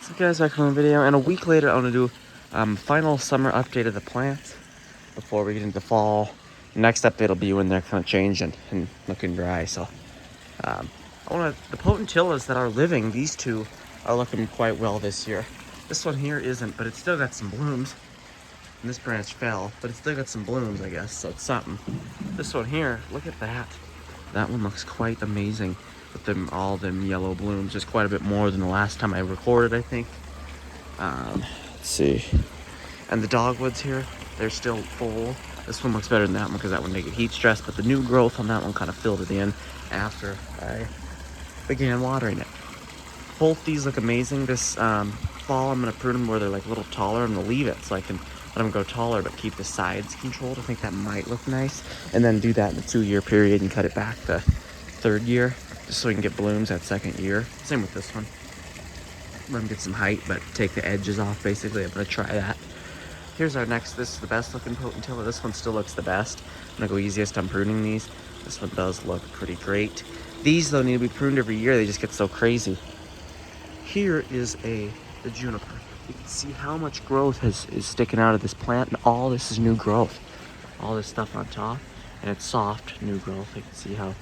So guys, back from the video, and a week later I want to do final summer update of the plants before we get into fall. Next update will be when they're kind of changing and looking dry. So the potentillas that are living, these two are looking quite well this year. This one here isn't, but it's still got some blooms. And this branch fell, but it's still got some blooms, I guess, so it's something. This one here, look at that. That one looks quite amazing with all them yellow blooms. Just quite a bit more than the last time I recorded, I think. Let's see. And the dogwoods here, they're still full. This one looks better than that one because that one did get heat stress, but the new growth on that one kind of filled it in after I began watering it. Both these look amazing. This fall, I'm gonna prune them where they're like a little taller. I'm gonna leave it so I can let them go taller, but keep the sides controlled. I think that might look nice. And then do that in the 2-year period and cut it back the 3rd year, just so we can get blooms that 2nd year. Same with this one. Let them get some height, but take the edges off, basically. I'm gonna try that. Here's our next, this is the best looking potentilla. This one still looks the best. I'm gonna go easiest on pruning these. This one does look pretty great. These though need to be pruned every year. They just get so crazy. Here is the juniper. You can see how much growth is sticking out of this plant, and all this is new growth. All this stuff on top, and it's soft, new growth. You can see how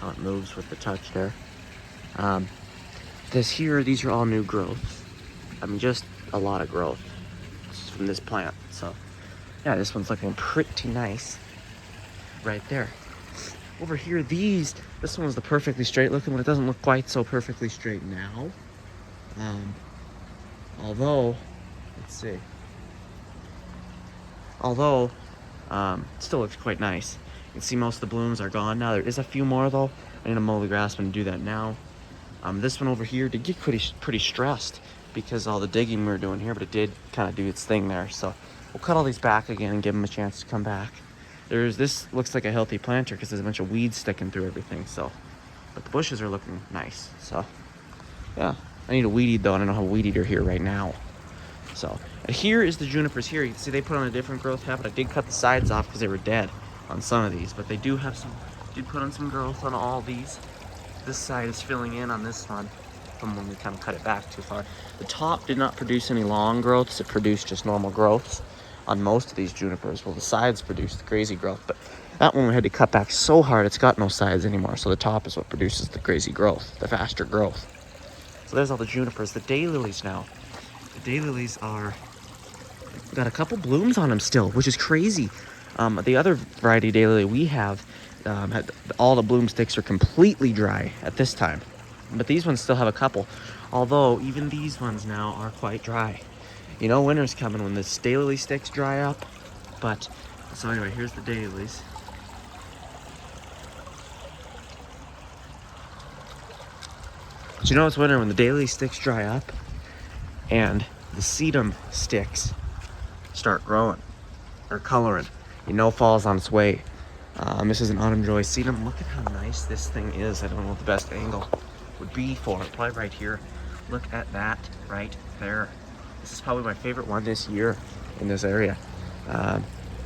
it moves with the touch there. These are all new growth. I mean, just a lot of growth from this plant. So yeah, this one's looking pretty nice right there. Over here, this one was the perfectly straight looking one. It doesn't look quite so perfectly straight now. Although, let's see. It still looks quite nice. You can see most of the blooms are gone now. There is a few more though. I need to mow the grass. I'm gonna do that now. This one over here did get pretty stressed because all the digging we were doing here, but it did kind of do its thing there. So we'll cut all these back again and give them a chance to come back. This looks like a healthy planter because there's a bunch of weeds sticking through everything. So, but the bushes are looking nice. So yeah, I need a weed eat though, and I don't have a weed eater here right now. So, and here is the junipers here. You can see they put on a different growth habit. I did cut the sides off because they were dead on some of these, but they did put on some growth on all these. This side is filling in on this one from when we kind of cut it back too far. The top did not produce any long growths. It produced just normal growths on most of these junipers. Well, the sides produced the crazy growth, but that one we had to cut back so hard it's got no sides anymore. So the top is what produces the crazy growth, the faster growth. So there's all the junipers. The daylilies now. The daylilies got a couple blooms on them still, which is crazy. The other variety of daylily we have, all the bloom sticks are completely dry at this time. But these ones still have a couple. Although, even these ones now are quite dry. You know, winter's coming when the daylily sticks dry up. But, so anyway, here's the daylilies. But you know it's winter when the daylily sticks dry up and the sedum sticks start growing or coloring. You know fall's on its way. This is an autumn joy sedum. Look at how nice this thing is. I don't know what the best angle would be for it. Probably right here. Look at that right there. This is probably my favorite one this year in this area.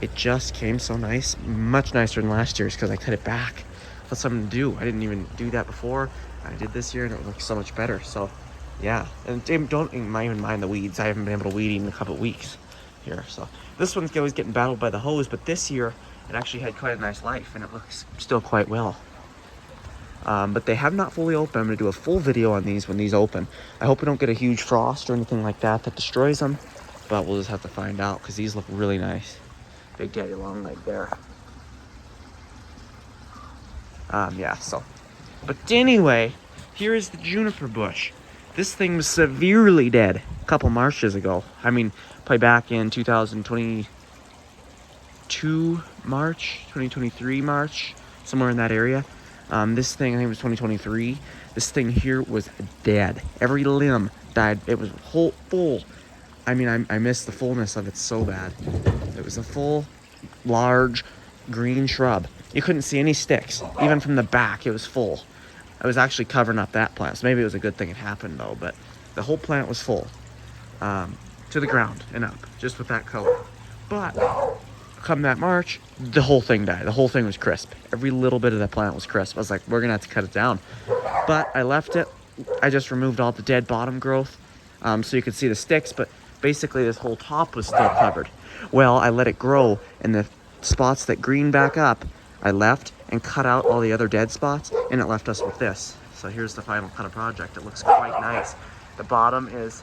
It just came so nice, much nicer than last year's because I cut it back. That's something to do. I didn't even do that before. I did this year and it looks so much better. So yeah, and don't even mind the weeds. I haven't been able to weed eat in a couple of weeks here. So this one's always getting battled by the hose, but this year it actually had quite a nice life and it looks still quite well. But they have not fully opened. I'm going to do a full video on these when these open. I hope we don't get a huge frost or anything like that destroys them, but we'll just have to find out because these look really nice. Big Daddy long leg there. Yeah, so. But anyway, here is the juniper bush. This thing was severely dead a couple Marches ago. I mean, probably back in 2022 March, 2023 March, somewhere in that area. This thing, I think it was 2023. This thing here was dead. Every limb died. It was full. I mean, I missed the fullness of it so bad. It was a full, large, green shrub. You couldn't see any sticks. Even from the back, it was full. I was actually covering up that plant, so maybe it was a good thing it happened, though. But the whole plant was full, to the ground and up, just with that color. But come that March, the whole thing died. The whole thing was crisp. Every little bit of that plant was crisp. I was like, we're gonna have to cut it down. But I left it. I just removed all the dead bottom growth. so you could see the sticks, but basically this whole top was still covered. Well, I let it grow, and the spots that green back up, I left and cut out all the other dead spots, and it left us with this. So here's the final kind of project. It looks quite nice. The bottom is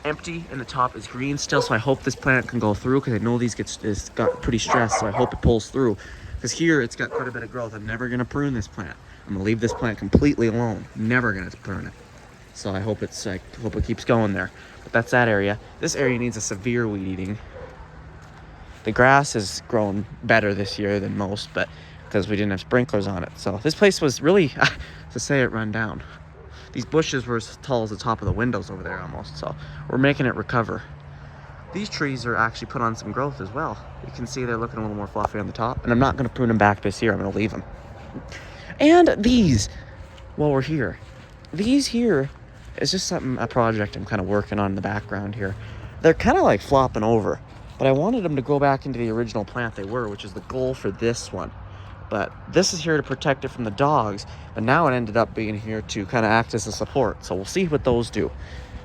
empty and the top is green still, so I hope this plant can go through, because I know it's got pretty stressed, so I hope it pulls through. Because here it's got quite a bit of growth. I'm never gonna prune this plant. I'm gonna leave this plant completely alone. Never gonna prune it. So I hope it keeps going there. But that's that area. This area needs a severe weed eating. The grass has grown better this year than most, but because we didn't have sprinklers on it. So this place was really, to say it, run down. These bushes were as tall as the top of the windows over there almost. So we're making it recover. These trees are actually put on some growth as well. You can see they're looking a little more fluffy on the top. And I'm not going to prune them back this year. I'm going to leave them. And these, while we're here, these here is just a project I'm kind of working on in the background here. They're kind of like flopping over, but I wanted them to go back into the original plant they were, which is the goal for this one. But this is here to protect it from the dogs, but now it ended up being here to kind of act as a support. So we'll see what those do,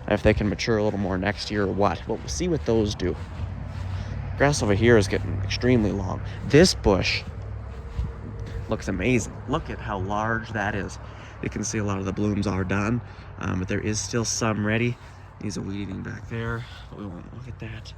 if they can mature a little more next year or what, but we'll see what those do. Grass over here is getting extremely long. This bush looks amazing. Look at how large that is. You can see a lot of the blooms are done, but there is still some ready. These are weeding back there, but we won't look at that.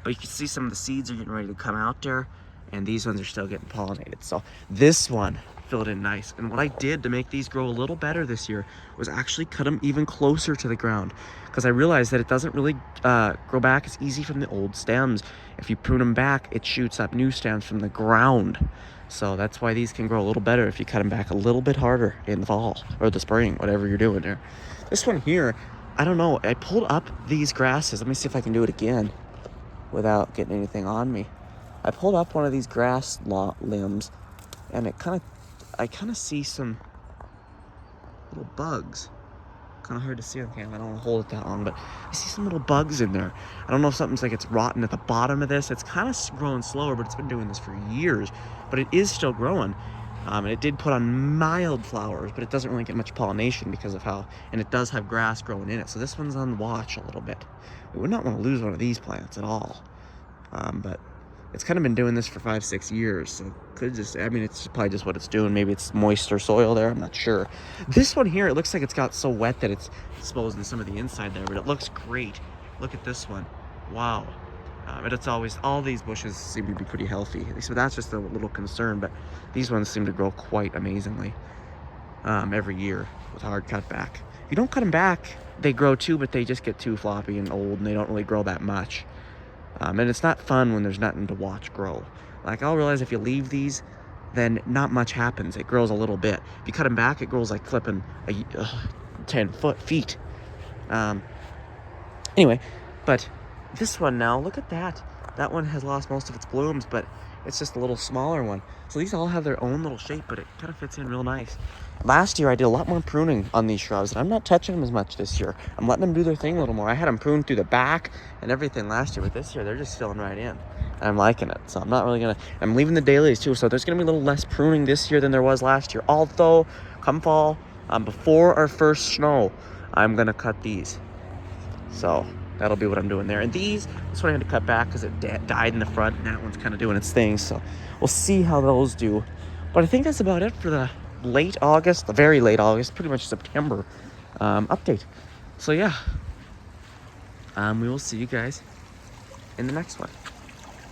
But you can see some of the seeds are getting ready to come out there, and these ones are still getting pollinated. So this one filled in nice. And what I did to make these grow a little better this year was actually cut them even closer to the ground, because I realized that it doesn't really grow back as easy from the old stems. If you prune them back, it shoots up new stems from the ground. So that's why these can grow a little better if you cut them back a little bit harder in the fall or the spring, whatever you're doing there. This one here, I don't know. I pulled up these grasses. Let me see if I can do it again without getting anything on me. I pulled up one of these grass limbs, and I kind of see some little bugs. Kind of hard to see on camera. I don't want to hold it that long, but I see some little bugs in there. I don't know if something's like it's rotten at the bottom of this. It's kind of growing slower, but it's been doing this for years. But it is still growing. And it did put on mild flowers, but it doesn't really get much pollination because of and it does have grass growing in it. So this one's on watch a little bit. We would not want to lose one of these plants at all. But it's kind of been doing this for 5-6 years, so it's probably just what it's doing. Maybe it's moister soil there, I'm not sure. This one here, it looks like it's got so wet that it's exposing some of the inside there, but it looks great. Look at this one. Wow. But it's always, all these bushes seem to be pretty healthy, so that's just a little concern, but these ones seem to grow quite amazingly every year with hard cut back. If you don't cut them back, they grow too, but they just get too floppy and old, and they don't really grow that much. And it's not fun when there's nothing to watch grow. Like, I'll realize if you leave these, then not much happens. It grows a little bit. If you cut them back, it grows like flipping 10 feet. Anyway, but this one now, look at that. That one has lost most of its blooms, but it's just a little smaller one. So these all have their own little shape, but it kind of fits in real nice. Last year, I did a lot more pruning on these shrubs, and I'm not touching them as much this year. I'm letting them do their thing a little more. I had them pruned through the back and everything last year, but this year, they're just filling right in. And I'm liking it, so I'm not really I'm leaving the dailies too, so there's gonna be a little less pruning this year than there was last year. Although, come fall, before our first snow, I'm gonna cut these. So that'll be what I'm doing there. And this one I had to cut back because it died in the front, and that one's kind of doing its thing. So we'll see how those do. But I think that's about it for the the very late August, pretty much September update. So yeah, we will see you guys in the next one.